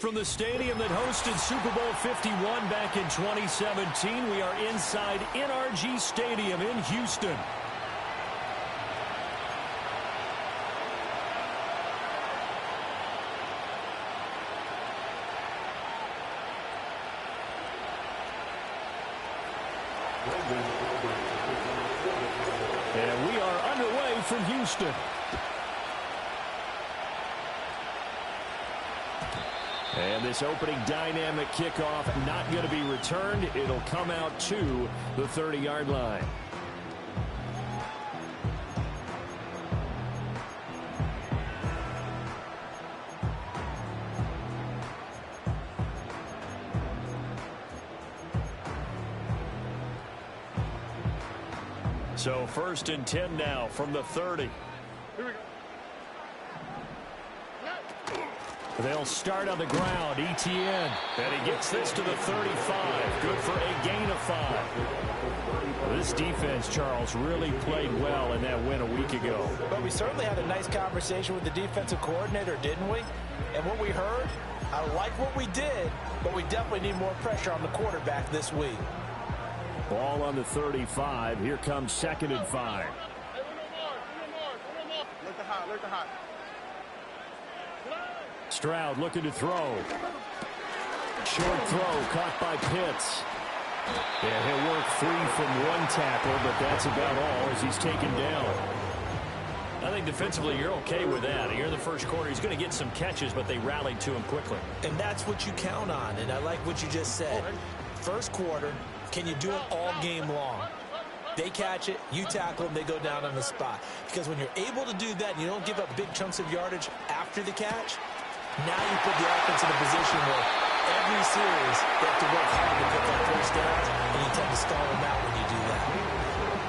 From the stadium that hosted Super Bowl 51 back in 2017, we are inside NRG Stadium in Houston. And we are underway from Houston. And this opening dynamic kickoff not going to be returned. It'll come out to the 30-yard line. So 1st and 10 now from the 30. Here we go. They'll start on the ground. Etienne. And he gets this to the 35. Good for a gain of 5. This defense, Charles, really played well in that win a week ago. But we certainly had a nice conversation with the defensive coordinator, didn't we? And what we heard, I like what we did, but we definitely need more pressure on the quarterback this week. Ball on the 35. Here comes 2nd and 5. Look to hot. Stroud looking to throw. Short throw caught by Pitts. Yeah, he'll work free from one tackle, but that's about all as he's taken down. I think defensively you're okay with that. Here in the first quarter, he's going to get some catches, but they rallied to him quickly. And that's what you count on, and I like what you just said. First quarter, can you do it all game long? They catch it, you tackle them, they go down on the spot. Because when you're able to do that and you don't give up big chunks of yardage after the catch, now you put the offense in a position where every series they have to work hard to pick up first downs, and you tend to stall them out when you do that.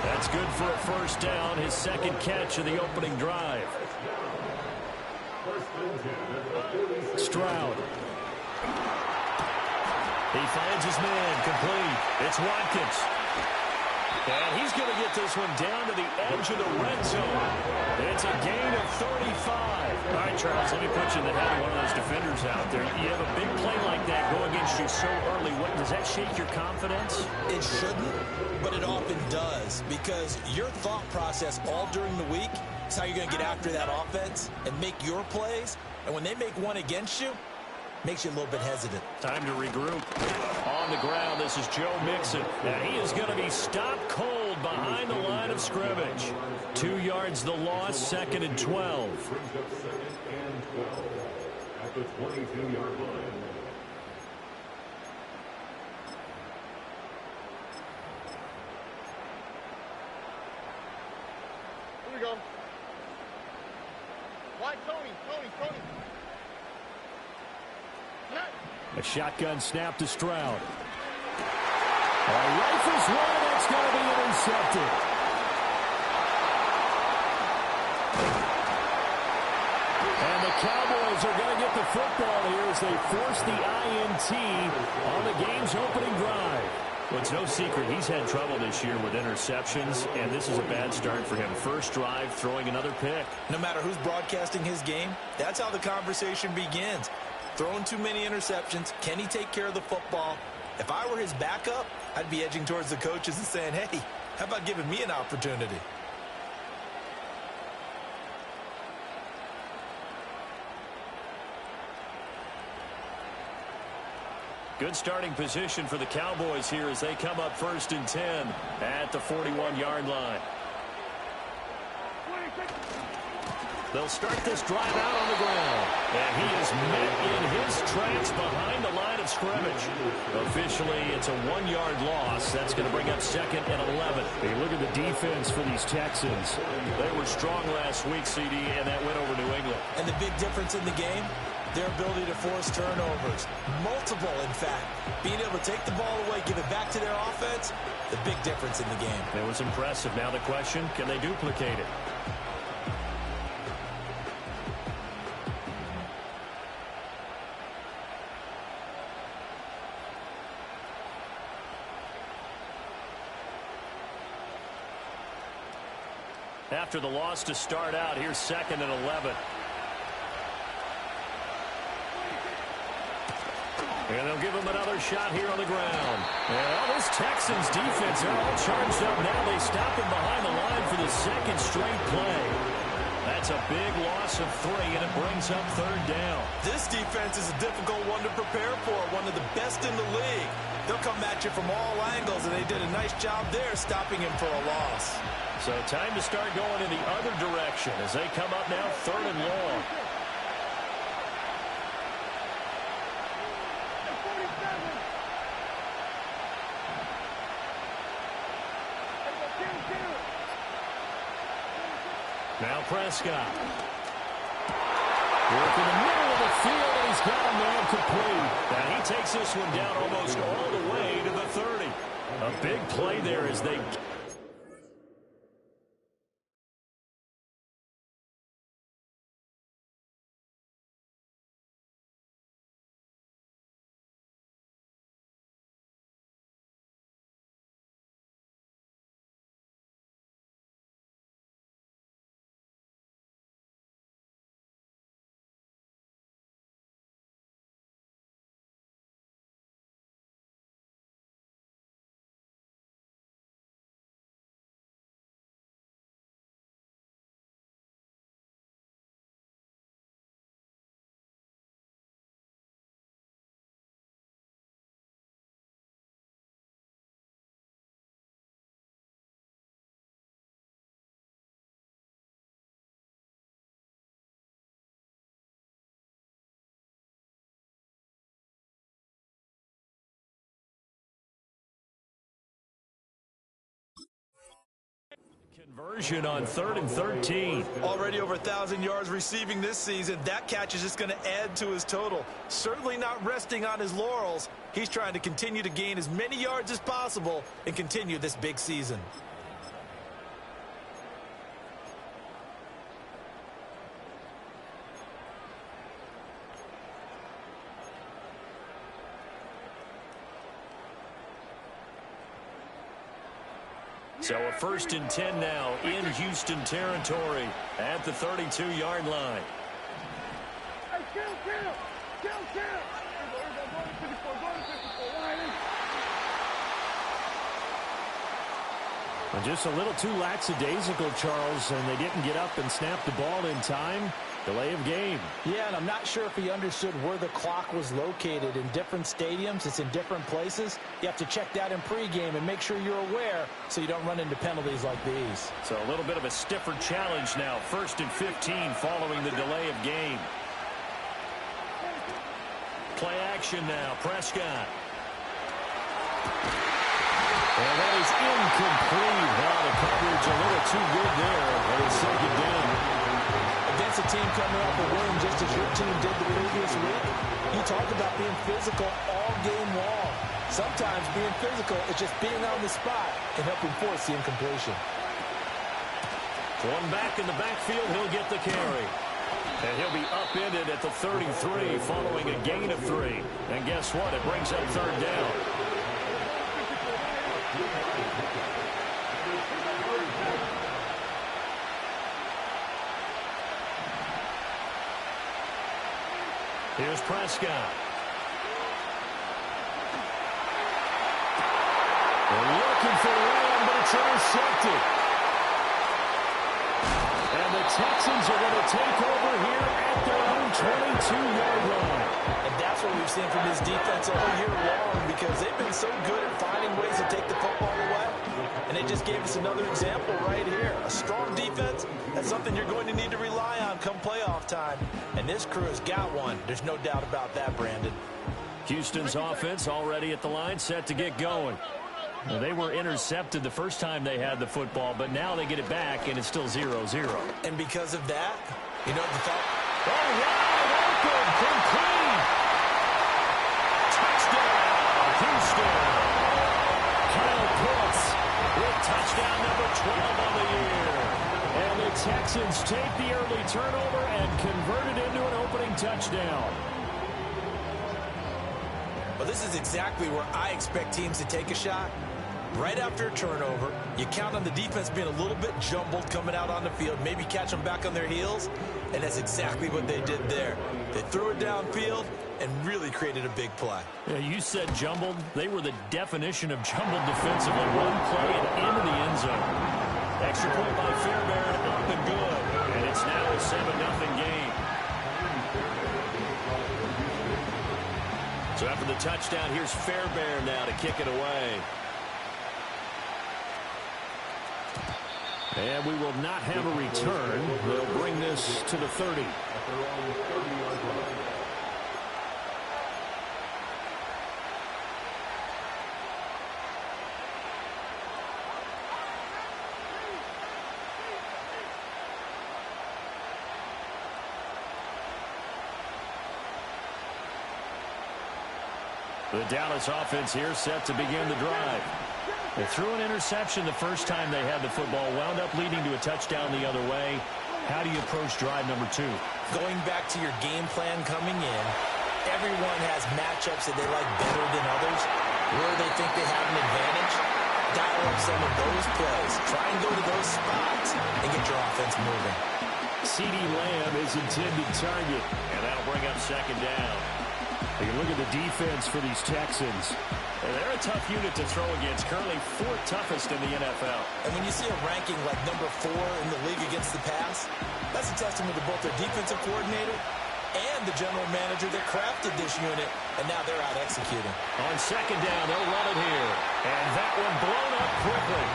That's good for a first down, his 2nd catch of the opening drive. Stroud. He finds his man, complete. It's Watkins. And he's going to get this one down to the edge of the red zone. It's a gain of 35. All right, Charles, let me put you in the head of one of those defenders out there. You have a big play like that go against you so early. What, does that shake your confidence? It shouldn't, but it often does, because your thought process all during the week is how you're going to get after that offense and make your plays. And when they make one against you, makes you a little bit hesitant. Time to regroup. On the ground, this is Joe Mixon. And he is going to be stopped cold behind the line of scrimmage. 2 yards the loss, 2nd and 12. At the 22-yard line. Here we go. Why, Tony. A shotgun snap to Stroud. Rifles one, that's going to be intercepted. And the Cowboys are going to get the football here as they force the INT on the game's opening drive. Well, it's no secret he's had trouble this year with interceptions, and this is a bad start for him. First drive, throwing another pick. No matter who's broadcasting his game, that's how the conversation begins. Throwing too many interceptions. Can he take care of the football? If I were his backup, I'd be edging towards the coaches and saying, hey, how about giving me an opportunity? Good starting position for the Cowboys here as they come up 1st and 10 at the 41-yard line. They'll start this drive out on the ground. And he is met in his tracks behind the line of scrimmage. Officially, it's a 1-yard loss. That's going to bring up 2nd and 11. Hey, look at the defense for these Texans. They were strong last week, CD, and that went over New England. And the big difference in the game, their ability to force turnovers. Multiple, in fact. Being able to take the ball away, give it back to their offense, the big difference in the game. It was impressive. Now the question, can they duplicate it? After the loss to start out, here's 2nd and 11. And they'll give him another shot here on the ground. Well, this Texans defense, they're all charged up now. They stop him behind the line for the second straight play. That's a big loss of 3, and it brings up third down. This defense is a difficult one to prepare for, one of the best in the league. They'll come at you from all angles, and they did a nice job there stopping him for a loss. So time to start going in the other direction as they come up now third and long. Now Prescott. Work in the middle of the field, and he's got a man complete. And he takes this one down almost all the way to the 30. A big play there as they... Conversion on 3rd and 13. Already over 1,000 yards receiving this season. That catch is just going to add to his total. Certainly not resting on his laurels. He's trying to continue to gain as many yards as possible and continue this big season. So a 1st and 10 now in Houston territory at the 32-yard line. Hey, kill. And just a little too lackadaisical, Charles, and they didn't get up and snap the ball in time. Delay of game. Yeah, and I'm not sure if he understood where the clock was located. In different stadiums, it's in different places. You have to check that in pregame and make sure you're aware so you don't run into penalties like these. So a little bit of a stiffer challenge now. 1st and 15 following the delay of game. Play action now. Prescott. And that is incomplete. Wow, the coverage a little too good there. And it's 2nd down. Against a team coming off a win just as your team did the previous week, you talk about being physical all game long. Sometimes being physical is just being on the spot and helping force the incompletion. One back in the backfield, he'll get the carry. And he'll be upended at the 33 following a gain of 3. And guess what? It brings up 3rd down. Here's Prescott. They're looking for Lamb, but it's intercepted. And the Texans are going to take over here at their own 22-yard line. And that's what we've seen from this defense all year long because they've been so good at finding ways to take the football away. And they just gave us another example right here. A strong defense, that's something you're going to need to rely on come playoff time. And this crew has got one. There's no doubt about that, Brandon. Houston's offense already at the line, set to get going. Well, they were intercepted the first time they had the football, but now they get it back, and it's still 0-0. And because of that, you know what the thought? Oh, wide open, complete. Touchdown, Houston. Kyle Pitts with touchdown number 12 on the year. And the Texans take the early turnover and convert it into an opening touchdown. Well, this is exactly where I expect teams to take a shot. right after a turnover. You count on the defense being a little bit jumbled coming out on the field, maybe catch them back on their heels, and that's exactly what they did there. They threw it downfield and really created a big play. Yeah, you said jumbled. They were the definition of jumbled defensively. One play and into the end zone. Extra point by Fairbairn, up and good. And it's now a 7-0 game. So after the touchdown, here's Fairbairn now to kick it away. And we will not have a return. They'll bring this to the 30. The Dallas offense here set to begin the drive. They threw an interception the first time they had the football, wound up leading to a touchdown the other way. How do you approach drive number 2? Going back to your game plan coming in, everyone has matchups that they like better than others. Where they think they have an advantage, dial up some of those plays. Try and go to those spots and get your offense moving. CeeDee Lamb is intended target, and that'll bring up second down. You can look at the defense for these Texans. And they're a tough unit to throw against, currently 4th toughest in the NFL. And when you see a ranking like number 4 in the league against the pass, that's a testament to both their defensive coordinator and the general manager that crafted this unit, and now they're out executing. On second down, they'll run it here. And that one blown up quickly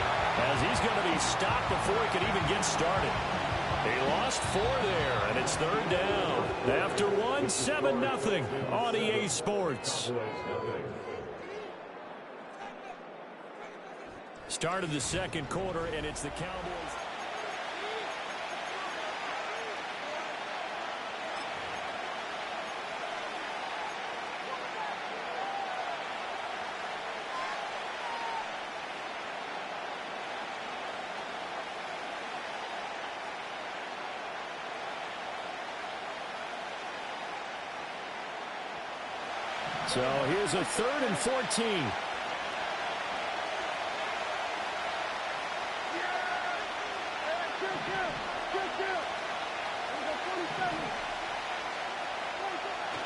as he's going to be stopped before he could even get started. He lost 4 there, and it's 3rd down. After 7-0 on EA Sports. Start of the second quarter, and it's the Cowboys. So here's a 3rd and 14.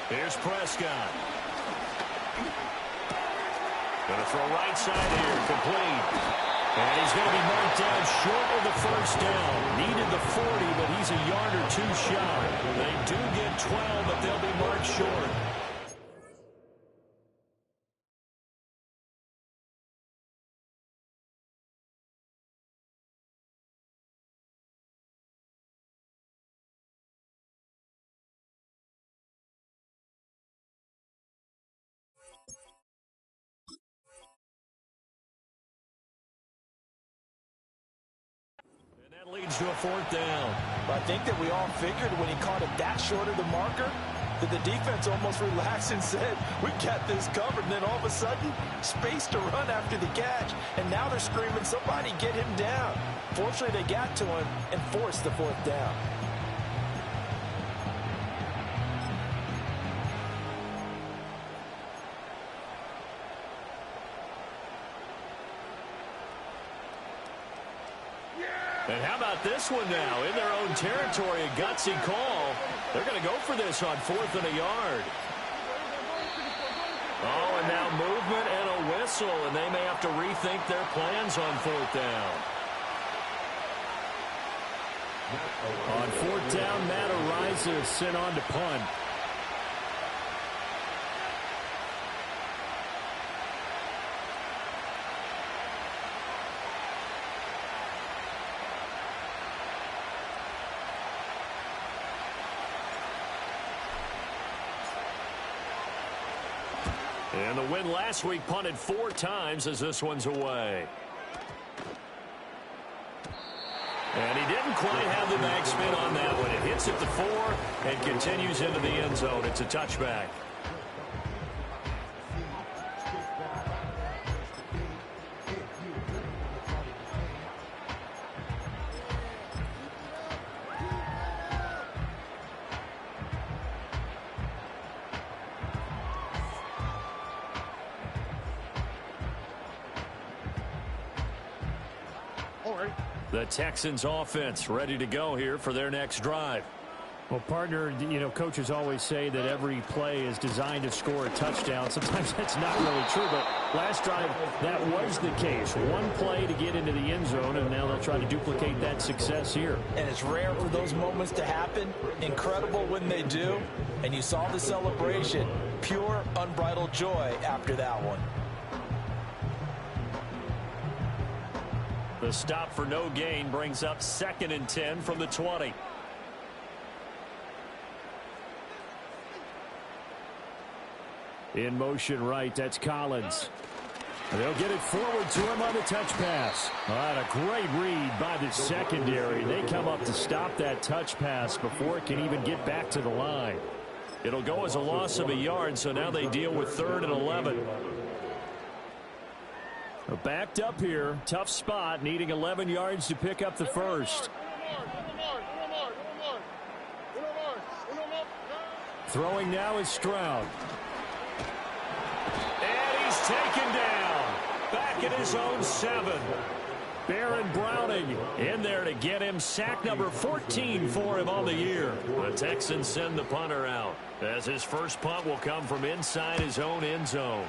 Here's Prescott. Going to throw right side here, complete. And he's going to be marked down short of the first down. Needed the 40, but he's a yard or 2 shy. They do get 12, but they'll be marked short. That leads to a 4th down. I think that we all figured when he caught it that short of the marker that the defense almost relaxed and said, we got this covered. And then all of a sudden, space to run after the catch. And now they're screaming, somebody get him down. Fortunately, they got to him and forced the 4th down. And how about this one now? In their own territory, a gutsy call. They're going to go for this on 4th and a yard. Oh, and now movement and a whistle, and they may have to rethink their plans on 4th down. On 4th down, Matt Araiza is sent on to punt. And the win last week punted 4 times as this one's away. And he didn't quite have the backspin on that one. It hits at the 4 and continues into the end zone. It's a touchback. The Texans offense ready to go here for their next drive. Well, partner, coaches always say that every play is designed to score a touchdown. Sometimes that's not really true, but last drive, that was the case. One play to get into the end zone, and now they'll try to duplicate that success here. And it's rare for those moments to happen. Incredible when they do. And you saw the celebration. Pure, unbridled joy after that one. The stop for no gain brings up 2nd and 10 from the 20. In motion right, that's Collins. They'll get it forward to him on the touch pass. All right, a great read by the secondary. They come up to stop that touch pass before it can even get back to the line. It'll go as a loss of a yard, so now they deal with 3rd and 11. Backed up here, tough spot, needing 11 yards to pick up the first. Throwing now is Stroud. And he's taken down. Back at his own 7. Baron Browning in there to get him. Sack number 14 for him on the year. The Texans send the punter out, as his first punt will come from inside his own end zone.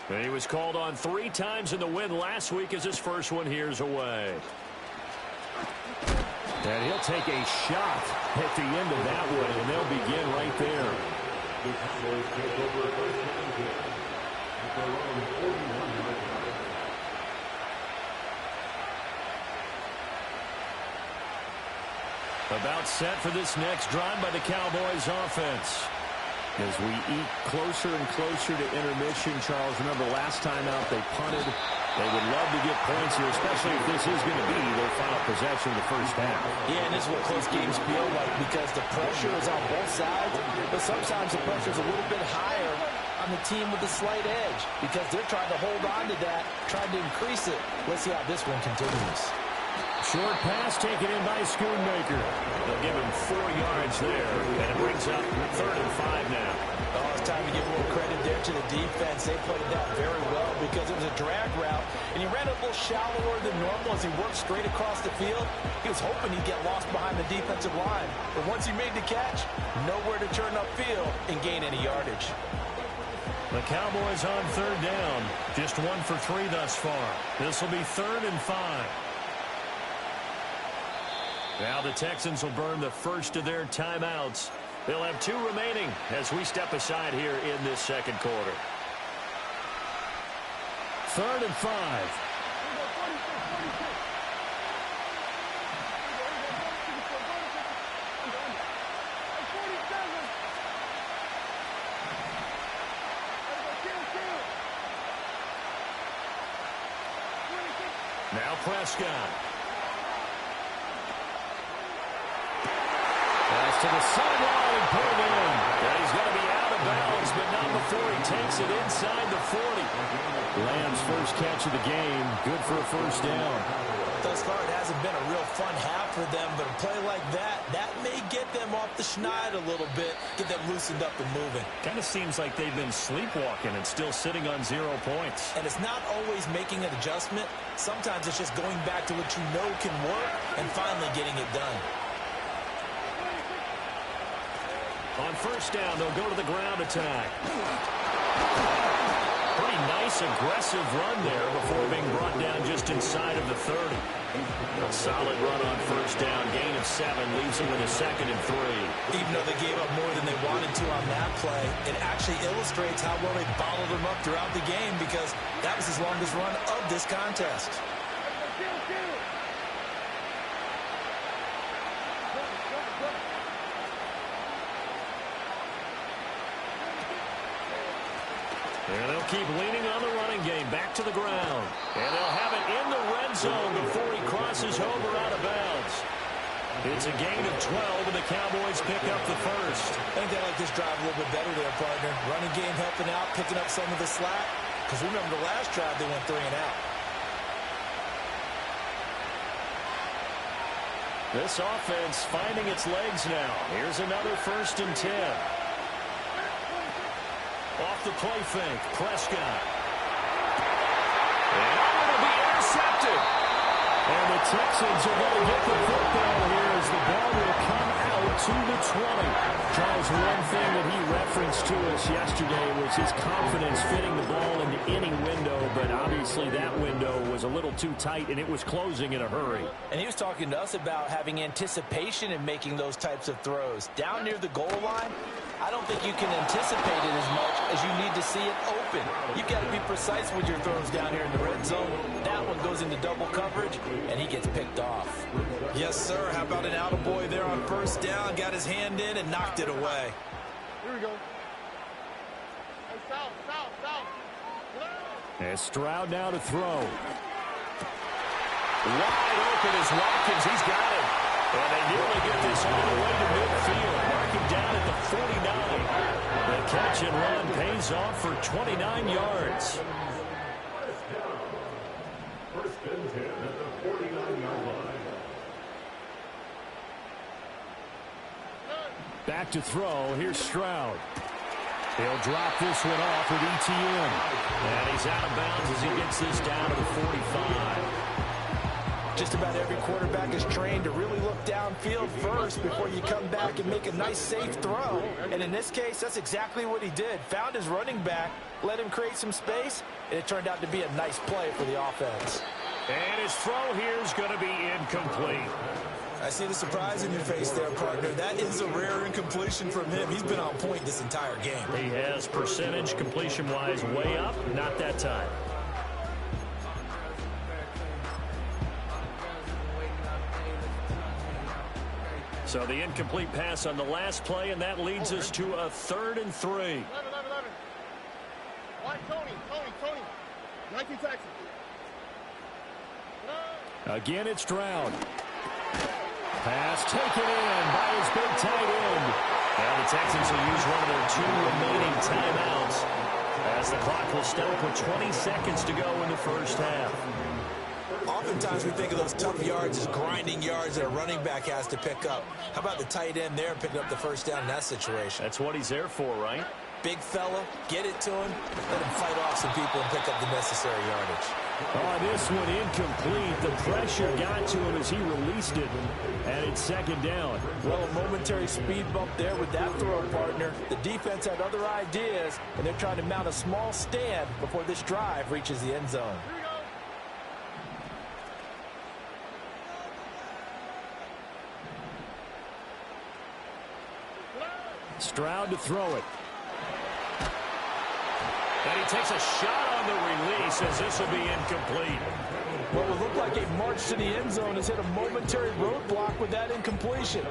And he was called on 3 times in the win last week, as his first one here's away. And he'll take a shot at the end of that one, and they'll begin right there. About set for this next drive by the Cowboys offense. As we eat closer and closer to intermission, Charles, remember last time out they punted. They would love to get points here, especially if this is going to be their final possession of the first half. Yeah, and this is what close games feel like, because the pressure is on both sides, but sometimes the pressure is a little bit higher on the team with a slight edge, because they're trying to hold on to that, trying to increase it. Let's see how this one continues. Short pass taken in by Schoonmaker. They'll give him 4 yards there, and it brings up 3rd and 5 now. Oh, it's time to give a little credit there to the defense. They played that very well, because it was a drag route, and he ran a little shallower than normal as he worked straight across the field. He was hoping he'd get lost behind the defensive line, but once he made the catch, nowhere to turn upfield and gain any yardage. The Cowboys on 3rd down, just 1 for 3 thus far. This will be 3rd and 5. Now the Texans will burn the first of their timeouts. They'll have 2 remaining as we step aside here in this second quarter. 3rd and 5. Now Prescott. Pass to the sideline and pulled in. And he's going to be out of bounds, but not before he takes it inside the 40. Lamb's first catch of the game. Good for a first down. Thus far, it hasn't been a real fun half for them, but a play like that may get them off the schneid a little bit, get them loosened up and moving. Kind of seems like they've been sleepwalking and still sitting on 0 points. And it's not always making an adjustment. Sometimes it's just going back to what you know can work and finally getting it done. On first down, they'll go to the ground attack. Pretty nice, aggressive run there before being brought down just inside of the 30. A solid run on first down. Gain of 7 leaves them with a 2nd and 3. Even though they gave up more than they wanted to on that play, it actually illustrates how well they bottled them up throughout the game, because that was his longest run of this contest. And they'll keep leaning on the running game. Back to the ground. And they'll have it in the red zone before he crosses over out of bounds. It's a gain of 12, and the Cowboys pick up the first. I think they like this drive a little bit better there, partner. Running game helping out, picking up some of the slack. Because remember, the last drive they went 3 and out. This offense finding its legs now. Here's another 1st and 10. Off the play fake, Prescott. And it will be intercepted. And the Texans are going to get the football here as the ball will come out to the 20. Charles, one thing that he referenced to us yesterday was his confidence fitting the ball into any window, but obviously that window was a little too tight, and it was closing in a hurry. And he was talking to us about having anticipation in making those types of throws. Down near the goal line, I don't think you can anticipate it as much as you need to see it open. You've got to be precise with your throws down here in the red zone. That one goes into double coverage, and he gets picked off. Yes, sir. How about an attaboy there on first down? Got his hand in and knocked it away. Here we go. Hey, south. And Stroud now to throw. Wide open is Watkins. He's got it. And they nearly get this all the way to midfield. Marking down at the 49. The catch and run pays off for 29 yards. First and 10 at the 49-yard line. Back to throw. Here's Stroud. He'll drop this one off with ETN. And he's out of bounds as he gets this down to the 45. Just about every quarterback is trained to really look downfield first before you come back and make a nice, safe throw. And in this case, that's exactly what he did. Found his running back, let him create some space, and it turned out to be a nice play for the offense. And his throw here is going to be incomplete. I see the surprise in your face there, partner. That is a rare incompletion from him. He's been on point this entire game. He has percentage completion-wise way up, not that time. So the incomplete pass on the last play, and that leads us to a 3rd and 3. 11. White, Tony. 19 Texans. Again, it's Stroud. Pass taken in by his big tight end. Now the Texans will use one of their 2 remaining timeouts as the clock will stop with 20 seconds to go in the first half. Oftentimes we think of those tough yards as grinding yards that a running back has to pick up. How about the tight end there picking up the first down in that situation? That's what he's there for, right? Big fella, get it to him, let him fight off some people and pick up the necessary yardage. Oh, this one incomplete. The pressure got to him as he released it, and it's 2nd down. Well, a momentary speed bump there with that throw, partner. The defense had other ideas, and they're trying to mount a small stand before this drive reaches the end zone. Stroud to throw it. And he takes a shot on the release as this will be incomplete. What would look like a march to the end zone has hit a momentary roadblock with that incompletion.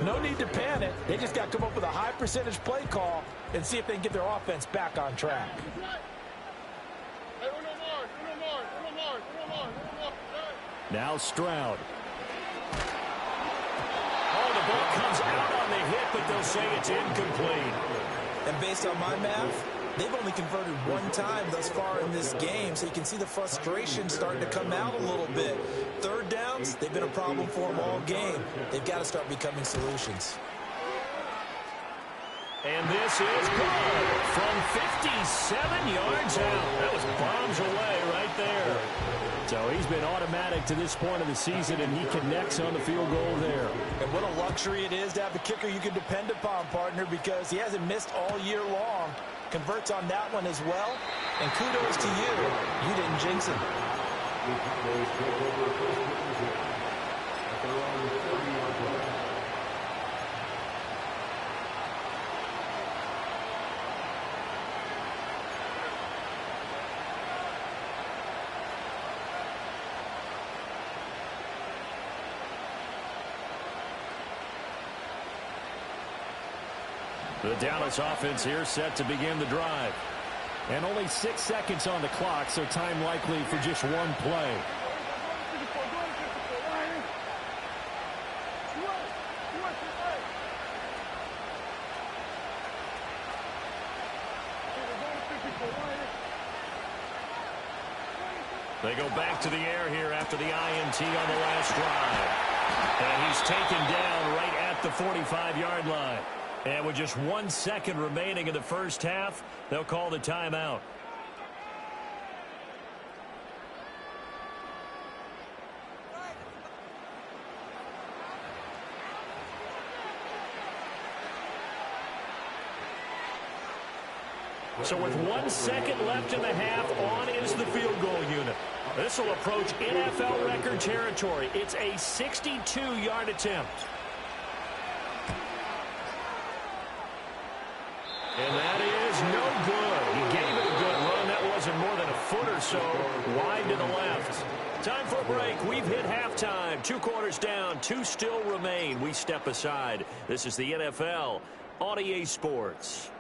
No need to panic. They just got to come up with a high percentage play call and see if they can get their offense back on track. Now Stroud. Oh, the ball comes out on the hit, but they'll say it's incomplete. And based on my math, they've only converted 1 time thus far in this game, so you can see the frustration starting to come out a little bit. 3rd downs, they've been a problem for them all game. They've got to start becoming solutions. And this is good from 57 yards out. That was bombs away right there. So he's been automatic to this point of the season, and he connects on the field goal there. And what a luxury it is to have a kicker you can depend upon, partner, because he hasn't missed all year long. Converts on that one as well. And kudos to you. You didn't jinx him. The Dallas offense here set to begin the drive. And only 6 seconds on the clock, so time likely for just one play. They go back to the air here after the INT on the last drive. And he's taken down right at the 45-yard line. And with just 1 second remaining in the first half, they'll call the timeout. So with 1 second left in the half, on is the field goal unit. This will approach NFL record territory. It's a 62-yard attempt. And that is no good. He gave it a good run. That wasn't more than a foot or so wide to the left. Time for a break. We've hit halftime. 2 quarters down. 2 still remain. We step aside. This is the NFL on EA Sports.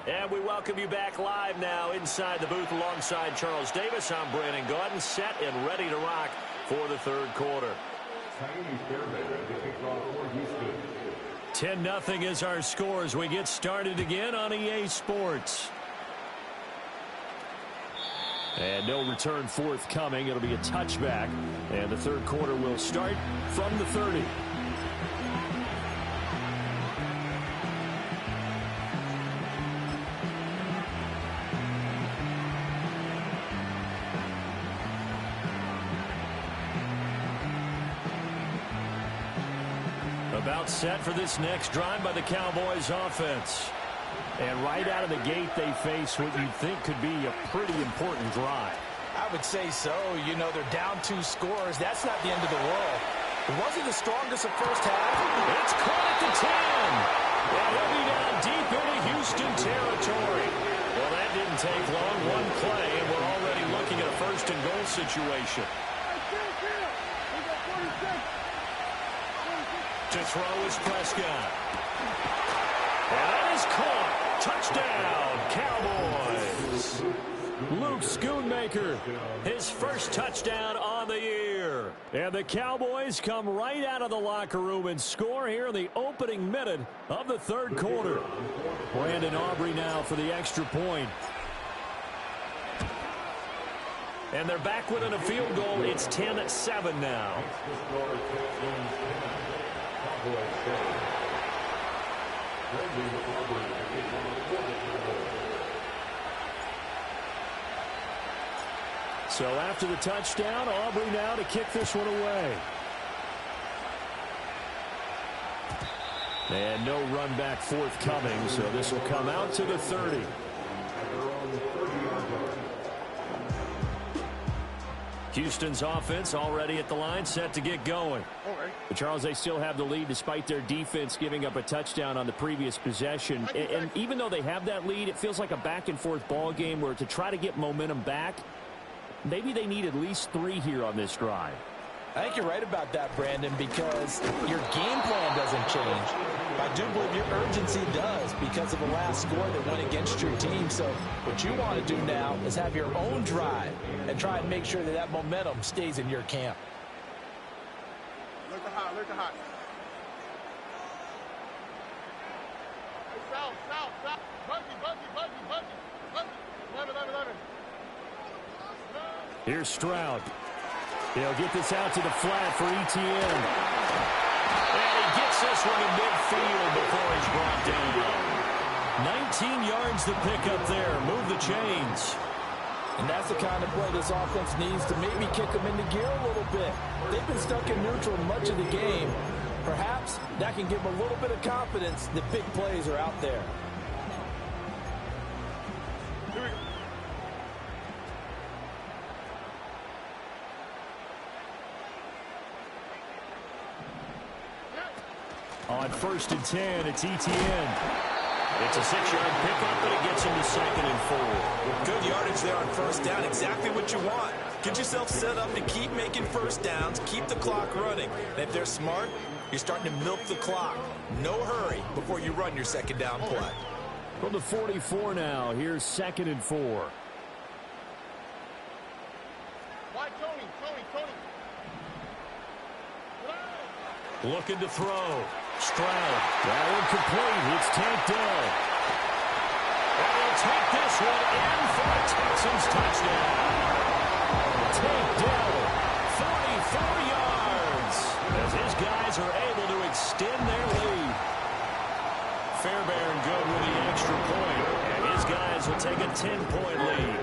And we welcome you back live now inside the booth alongside Charles Davis. I'm Brandon Gaudin, set and ready to rock for the third quarter. 10-0 is our score as we get started again on EA Sports. And no return forthcoming. It'll be a touchback. And the third quarter will start from the 30. About set for this next drive by the Cowboys offense. And right out of the gate, they face what you'd think could be a pretty important drive. I would say so. You know, they're down 2 scores. That's not the end of the world. It wasn't the strongest of first half. It's caught at the 10. And he'll be down deep into Houston territory. Well, that didn't take long. 1 play, and we're already looking at a first and goal situation. To throw is Prescott. And that is caught. Touchdown, Cowboys. Luke Schoonmaker, his first touchdown on the year. And the Cowboys come right out of the locker room and score here in the opening minute of the third quarter. Brandon Aubrey now for the extra point. And they're back within a field goal. It's 10-7 now. So after the touchdown, Aubrey now to kick this one away. And no run back forthcoming, so this will come out to the 30. Houston's offense already at the line, set to get going. But Charles, they still have the lead despite their defense giving up a touchdown on the previous possession. And even though they have that lead, it feels like a back-and-forth ball game where to try to get momentum back, maybe they need at least 3 here on this drive. I think you're right about that, Brandon, because your game plan doesn't change. I do believe your urgency does because of the last score that went against your team. So what you want to do now is have your own drive and try and make sure that that momentum stays in your camp. Look hot, look hot. Hey, south. Buggy. 11. Here's Stroud. He'll get this out to the flat for Etienne. And he gets this one in midfield before he's brought down. 19 yards to pick up there. Move the chains. And that's the kind of play this offense needs to maybe kick them into gear a little bit. They've been stuck in neutral much of the game. Perhaps that can give them a little bit of confidence that big plays are out there. Here we go. On 1st and 10, it's Etienne. It's a 6-yard pickup, but it gets him to 2nd and 4. Good yardage there on first down. Exactly what you want. Get yourself set up to keep making first downs, keep the clock running. And if they're smart, you're starting to milk the clock. No hurry before you run your second down play. From the 44 now, here's 2nd and 4. Why, Tony? Looking to throw. Stroud. That one complete. It's Tank Dell. And he'll take this one in for a Texans touchdown. Tank Dell, 44 yards. As his guys are able to extend their lead. Fairbairn good with the extra point. And his guys will take a 10-point lead.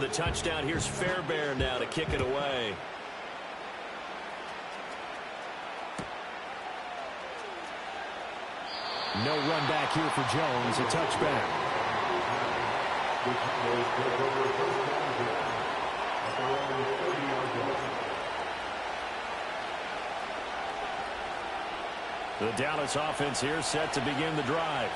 the touchdown. Here's Fairbairn now to kick it away. No run back here for Jones. A touchback. The Dallas offense here set to begin the drive.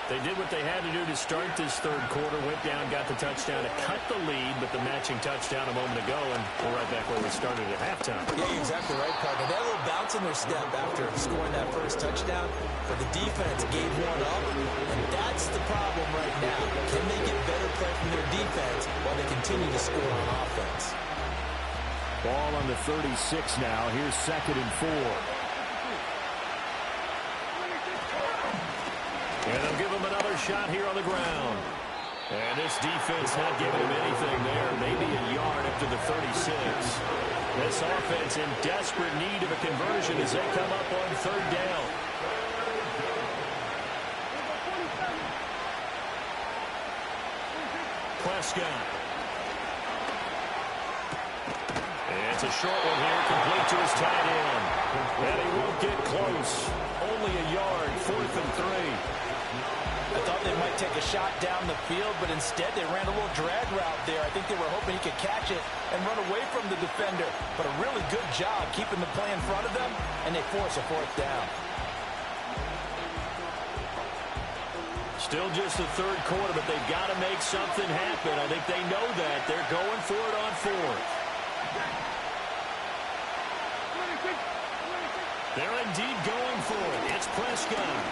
They did what they had to do to start this third quarter. Went down, got the touchdown to cut the lead, but the matching touchdown a moment ago, and we're right back where we started at halftime. Yeah, exactly right, partner. They had a little bounce in their step after scoring that first touchdown, but the defense gave one up, and that's the problem right now. Can they get better play from their defense while they continue to score on offense? Ball on the 36 now. Here's 2nd and 4. And they'll give him another shot here on the ground. And this defense not giving him anything there. Maybe a yard up to the 36. This offense in desperate need of a conversion as they come up on 3rd down. Prescott. It's a short one here, complete to his tight end. And he won't get close. Only a yard, 4th and 3. I thought they might take a shot down the field, but instead they ran a little drag route there. I think they were hoping he could catch it and run away from the defender. But a really good job keeping the play in front of them, and they force a 4th down. Still just the third quarter, but they've got to make something happen. I think they know that. They're going for it on 4th. They're indeed going for it. It's Prescott.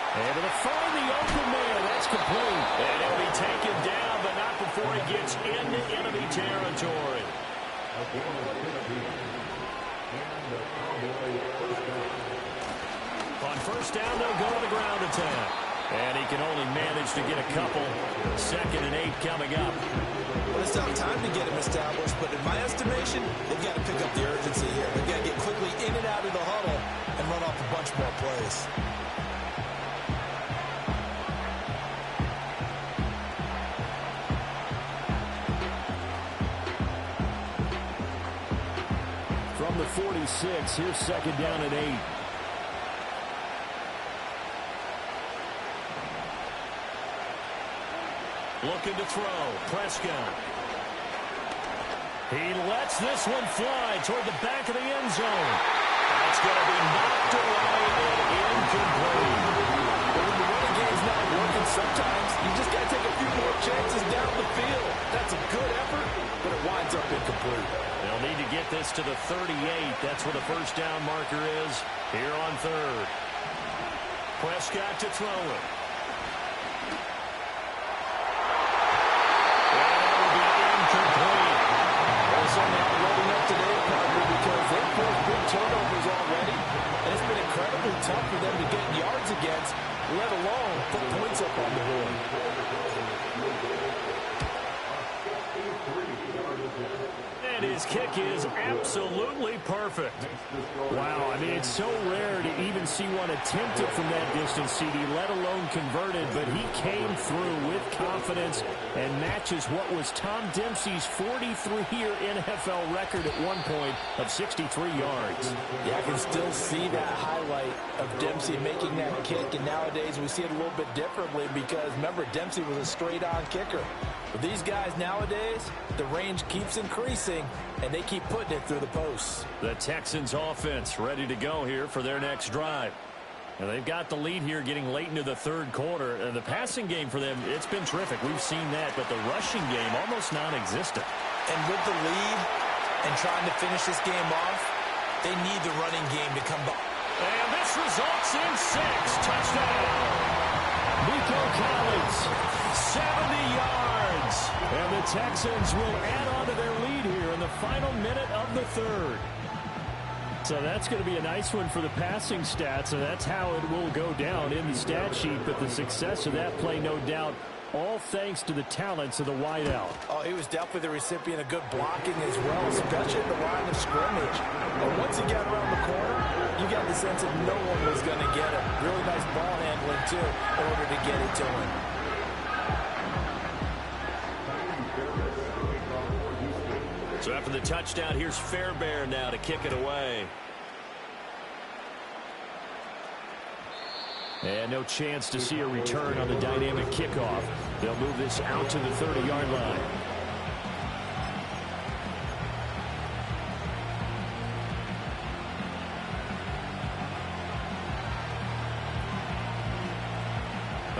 Able to find the open man. That's complete. And he'll be taken down, but not before he gets into enemy territory. On 1st down, they'll go to the ground attack. And he can only manage to get a couple. 2nd and 8 coming up. Well, it's not time to get him established, but in my estimation, they've got to pick up the urgency here. They've got to get quickly in and out of the huddle and run off a bunch more plays. From the 46, here's 2nd down and 8. Looking to throw. Prescott. He lets this one fly toward the back of the end zone. That's going to be knocked away and incomplete. But when the running game's not working, sometimes you just got to take a few more chances down the field. That's a good effort, but it winds up incomplete. They'll need to get this to the 38. That's where the 1st down marker is here on 3rd. Prescott to throw it. Turnovers already, and it's been incredibly tough for them to get yards against, let alone put points up on the board. And his kick is absolutely perfect. Wow, I mean, it's so rare to even see one attempted from that distance, CD, let alone converted, but he came through with confidence and matches what was Tom Dempsey's 43-year NFL record at one point of 63 yards. Yeah, I can still see that highlight of Dempsey making that kick, and nowadays we see it a little bit differently because, remember, Dempsey was a straight-on kicker. But these guys nowadays, the range keeps increasing, and they keep putting it through the posts. The Texans offense ready to go here for their next drive. And they've got the lead here getting late into the third quarter. And the passing game for them, it's been terrific. We've seen that, but the rushing game almost non-existent. And with the lead and trying to finish this game off, they need the running game to come back. And this results in 6. Touchdown. Nico Collins, 70 yards. And the Texans will add on to their lead here in the final minute of the third. So that's going to be a nice one for the passing stats, and that's how it will go down in the stat sheet. But the success of that play, no doubt, all thanks to the talents of the wideout. Oh, he was definitely the recipient of good blocking as well, especially at the line of scrimmage. And once he got around the corner, you got the sense that no one was going to get him. Really nice ball handling, too, in order to get it to him. So after the touchdown, here's Fairbairn now to kick it away. And no chance to see a return on the dynamic kickoff. They'll move this out to the 30-yard line.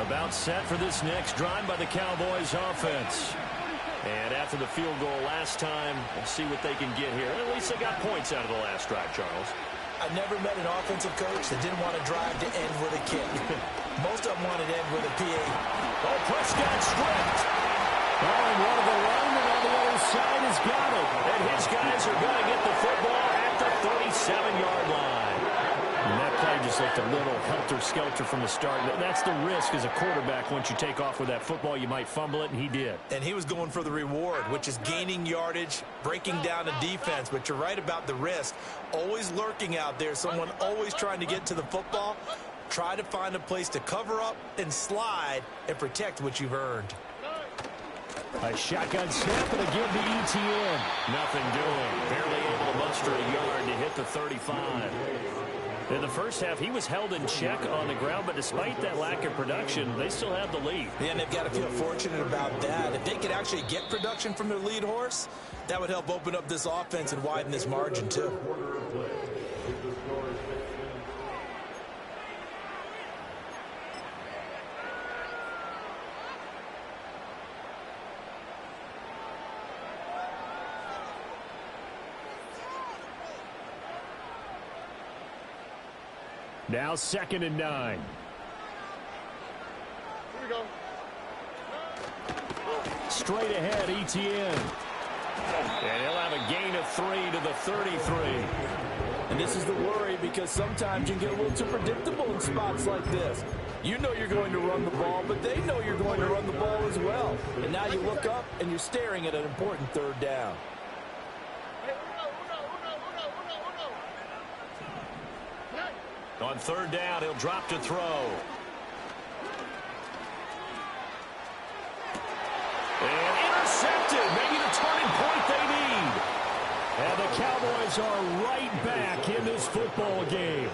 About set for this next drive by the Cowboys offense. And after the field goal last time, we'll see what they can get here. At least they got points out of the last drive, Charles. I never met an offensive coach that didn't want to drive to end with a kick. Most of them wanted to end with a PA. Oh, Prescott stripped. Oh, and one of the linemen on the other side has got it. And his guys are going to get the football at the 37-yard line. And that play just looked a little helter-skelter from the start. That's the risk as a quarterback. Once you take off with that football, you might fumble it, and he did. And he was going for the reward, which is gaining yardage, breaking down a defense. But you're right about the risk. Always lurking out there, someone always trying to get to the football. Try to find a place to cover up and slide and protect what you've earned. A shotgun snap and again to ETN. Nothing doing. Barely able to muster a yard to hit the 35. In the first half, he was held in check on the ground, but despite that lack of production, they still have the lead. Yeah, and they've got to feel fortunate about that. If they could actually get production from their lead horse, that would help open up this offense and widen this margin, too. Now 2nd and 9. Here we go. Straight ahead, ETN. And he'll have a gain of 3 to the 33. And this is the worry because sometimes you get a little too predictable in spots like this. You know you're going to run the ball, but they know you're going to run the ball as well. And now you look up and you're staring at an important 3rd down. On 3rd down, he'll drop to throw. And intercepted. Maybe the turning point they need. And the Cowboys are right back in this football game.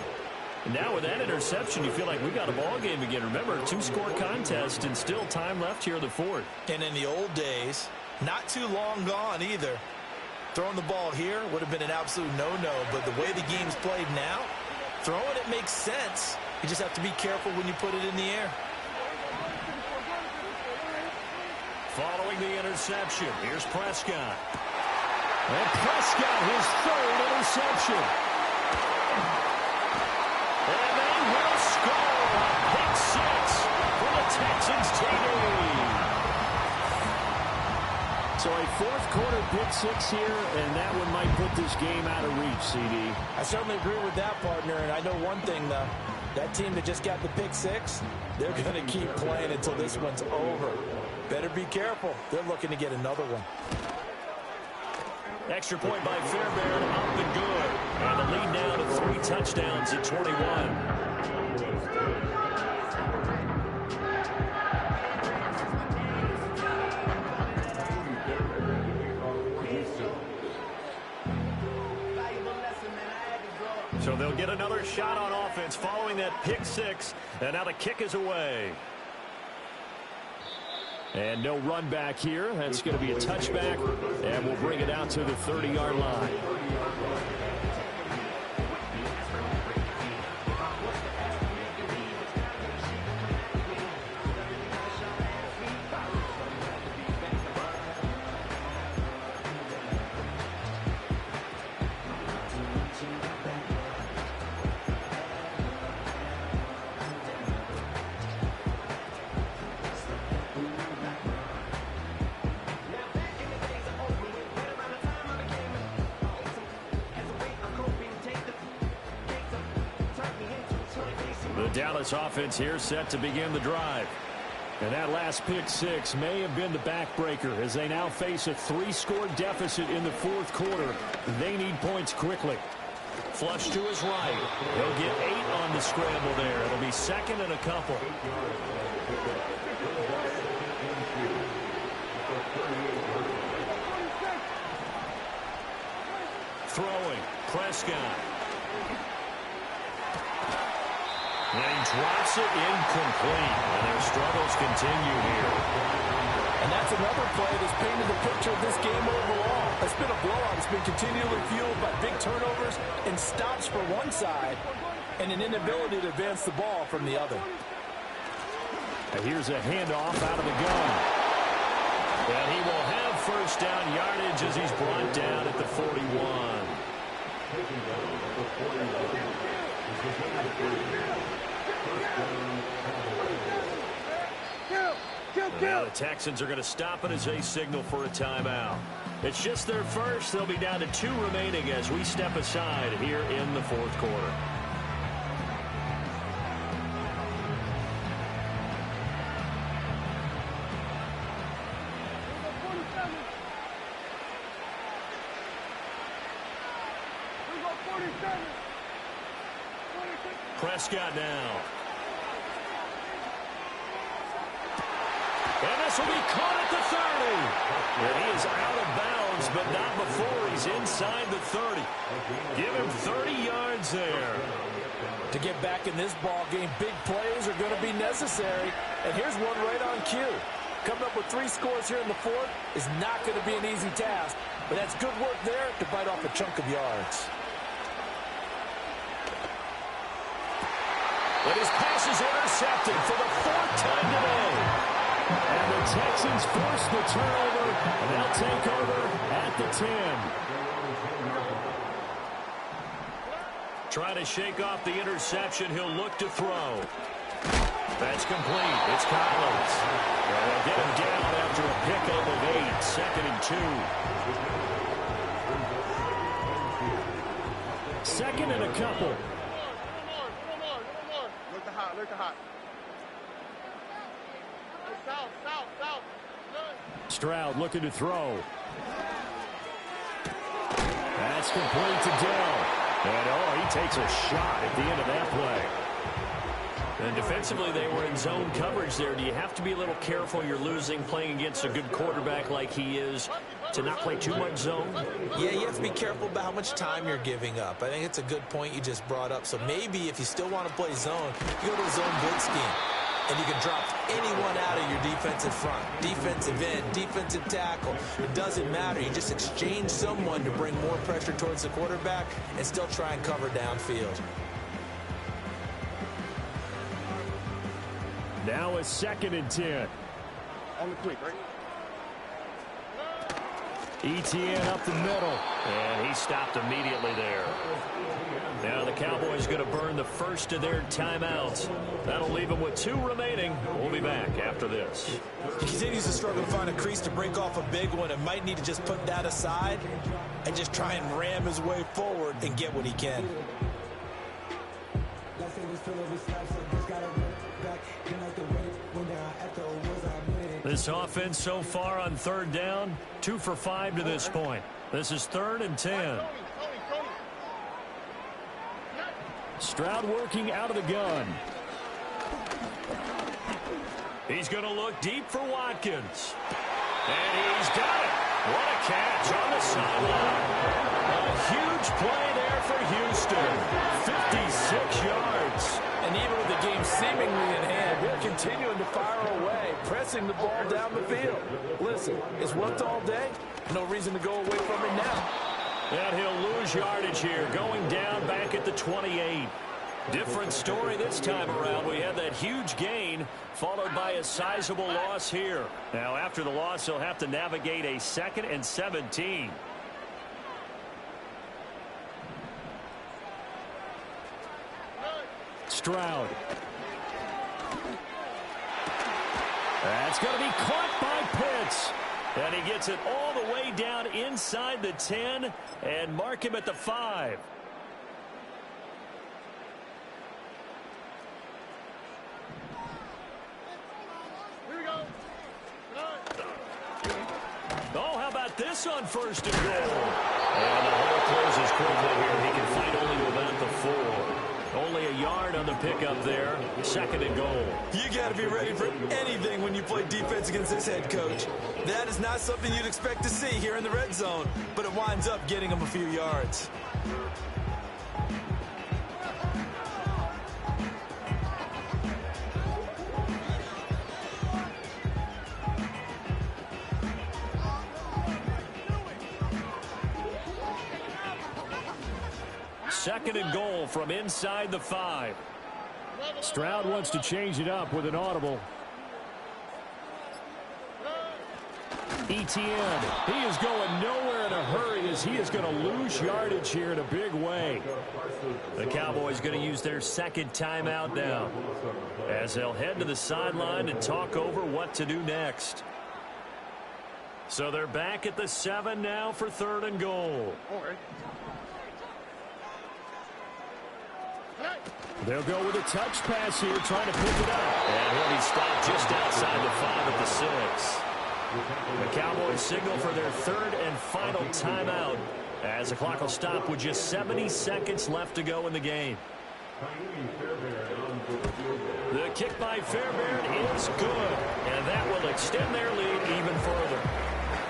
And now with that interception, you feel like we got a ball game again. Remember, 2-score contest and still time left here in the 4th. And in the old days, not too long gone either. Throwing the ball here would have been an absolute no-no, but the way the game's played now, throwing it makes sense. You just have to be careful when you put it in the air. Following the interception, here's Prescott. And Prescott, his 3rd interception. And they will score a pick 6 for the Texans TD. So a 4th quarter pick 6 here, and that one might put this game out of reach, CD. I certainly agree with that, partner, and I know one thing, though. That team that just got the pick 6, they're going to keep playing until this one's over. Better be careful. They're looking to get another one. Extra point by Fairbairn, up and good. And the lead now to 3 touchdowns at 21. So they'll get another shot on offense following that pick 6. And now the kick is away. And no run back here. That's going to be a touchback. And we'll bring it out to the 30-yard line. Dallas offense here set to begin the drive. And that last pick 6 may have been the backbreaker as they now face a 3-score deficit in the 4th quarter. They need points quickly. Flush to his right. He'll get 8 on the scramble there. It'll be 2nd and a couple. throwing. Prescott. And he drops it incomplete. And their struggles continue here. And that's another play that's painted the picture of this game overall. It's been a blowout. It's been continually fueled by big turnovers and stops for one side and an inability to advance the ball from the other. And here's a handoff out of the gun. And he will have first down yardage as he's brought down at the 41. Now the Texans are going to stop it as they signal for a timeout. It's just their first. They'll be down to 2 remaining as we step aside here in the fourth quarter. Prescott now. And this will be caught at the 30. And he is out of bounds, but not before he's inside the 30. Give him 30 yards there. To get back in this ball game, big plays are going to be necessary. And here's one right on cue. Coming up with 3 scores here in the fourth is not going to be an easy task, but that's good work there to bite off a chunk of yards. But his pass is intercepted for the 4th time today. And the Texans force the turnover, and they'll take over at the 10. Trying to shake off the interception. He'll look to throw. That's complete. It's Collins. And they'll get him down after a pickup of 8. 2nd and 2. Second and a couple. Look at hot. South. Stroud looking to throw. That's complete to Dell. And, he takes a shot at the end of that play. And defensively, they were in zone coverage there. Do you have to be a little careful? You're losing, playing against a good quarterback like he is, to not play too much zone? Yeah, you have to be careful about how much time you're giving up. I think it's a good point you just brought up. So maybe if you still want to play zone, you go to a zone blitz scheme. And you can drop anyone out of your defensive front. Defensive end, defensive tackle. It doesn't matter. You just exchange someone to bring more pressure towards the quarterback and still try and cover downfield. Now a 2nd and 10. On the quick, right? ETN up the middle. And he stopped immediately there. Now the Cowboys going to burn the first of their timeouts. That'll leave them with 2 remaining. We'll be back after this. He continues to struggle to find a crease to break off a big one and might need to just put that aside and just try and ram his way forward and get what he can. This offense so far on 3rd down, 2 for 5 to this point. This is 3rd and 10. Stroud working out of the gun. He's going to look deep for Watkins. And he's got it. What a catch on the sideline. A huge play there for Houston. 56 yards. And even with the game seemingly in hand, they're continuing to fire away, pressing the ball down the field. Listen, it's worked all day. No reason to go away from it now. And he'll lose yardage here, going down back at the 28. Different story this time around. We had that huge gain, followed by a sizable loss here. Now, after the loss, he'll have to navigate a 2nd and 17. Stroud. That's going to be caught by Pitts. And he gets it all the way down inside the 10 and mark him at the 5. Here we go. Oh, how about this on 1st and goal? And the hole closes quickly here. He can fight only to about the 4. Only a yard on the pickup there. 2nd and goal. You got to be ready for anything when you play defense against this head coach. That is not something you'd expect to see here in the red zone, but it winds up getting him a few yards. Second and goal from inside the 5. Stroud wants to change it up with an audible. Etienne, he is going nowhere in a hurry as he is going to lose yardage here in a big way. The Cowboys going to use their 2nd timeout now as they'll head to the sideline and talk over what to do next. So they're back at the 7 now for 3rd and goal. They'll go with a touch pass here, trying to pick it up. And he'll be stopped just outside the 5 at the 6. The Cowboys signal for their 3rd and final timeout as the clock will stop with just 70 seconds left to go in the game. The kick by Fairbairn is good, and that will extend their lead even further.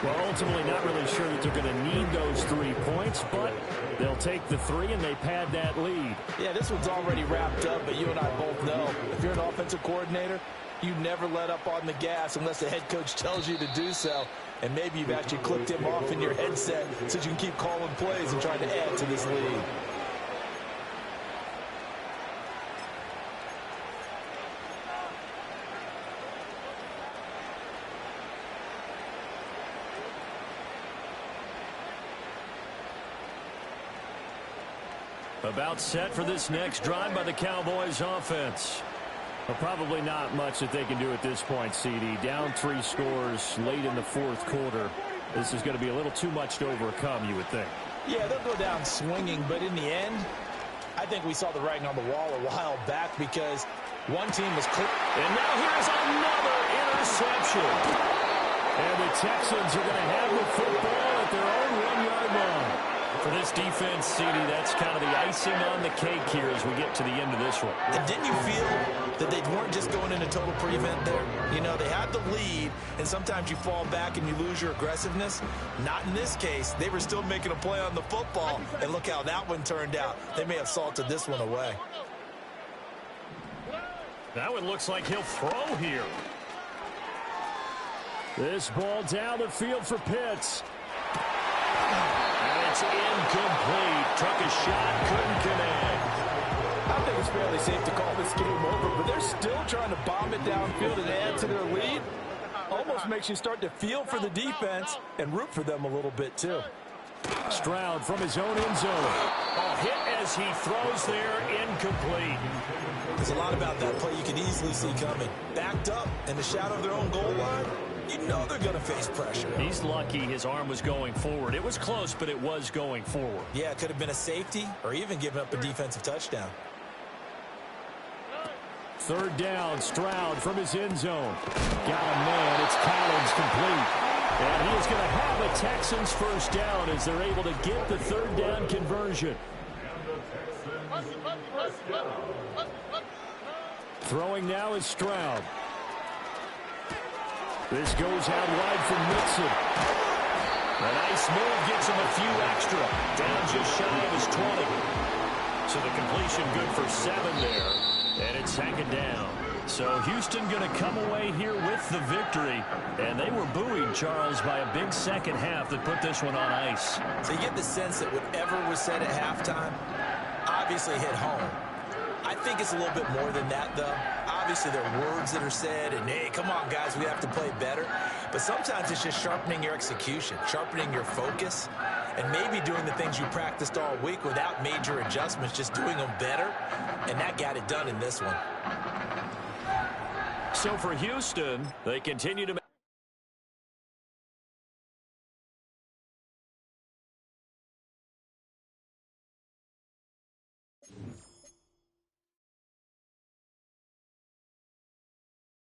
Well, ultimately not really sure that they're going to need those 3 points, but they'll take the 3 and they pad that lead. Yeah, this one's already wrapped up, but you and I both know if you're an offensive coordinator, you never let up on the gas unless the head coach tells you to do so. And maybe you've actually clicked him off in your headset so you can keep calling plays and trying to add to this lead. About set for this next drive by the Cowboys offense. Well, probably not much that they can do at this point, CD. Down 3 scores late in the 4th quarter. This is going to be a little too much to overcome, you would think. Yeah, they'll go down swinging, but in the end, I think we saw the writing on the wall a while back because one team was clear. And now here's another interception. And the Texans are going to have the football at their own 1-yard line. For this defense, CD, that's kind of the icing on the cake here as we get to the end of this one. And didn't you feel that they weren't just going into total prevent there? You know, they had the lead, and sometimes you fall back and you lose your aggressiveness. Not in this case. They were still making a play on the football, and look how that one turned out. They may have salted this one away. That one looks like he'll throw here. This ball down the field for Pitts. It's incomplete. Took a shot, couldn't connect. I think it's fairly safe to call this game over, but they're still trying to bomb it downfield and add to their lead. Almost makes you start to feel for the defense and root for them a little bit, too. Stroud from his own end zone. A hit as he throws there, incomplete. There's a lot about that play you can easily see coming. Backed up in the shadow of their own goal line, you know they're going to face pressure. He's lucky his arm was going forward. It was close, but it was going forward. Yeah, it could have been a safety or even given up a defensive touchdown. 3rd down, Stroud from his end zone. Got a man, it's Collins complete. And he is going to have a Texans 1st down as they're able to get the 3rd down conversion. Throwing now is Stroud. This goes out wide for Mixon. A nice move gets him a few extra. Down just shy of his 20. So the completion good for 7 there. And it's 2nd down. So Houston going to come away here with the victory. And they were buoyed, Charles, by a big second half that put this one on ice. So you get the sense that whatever was said at halftime obviously hit home. I think it's a little bit more than that, though. Obviously, there are words that are said, and, hey, come on, guys, we have to play better. But sometimes it's just sharpening your execution, sharpening your focus, and maybe doing the things you practiced all week without major adjustments, just doing them better, and that got it done in this one. So for Houston, they continue to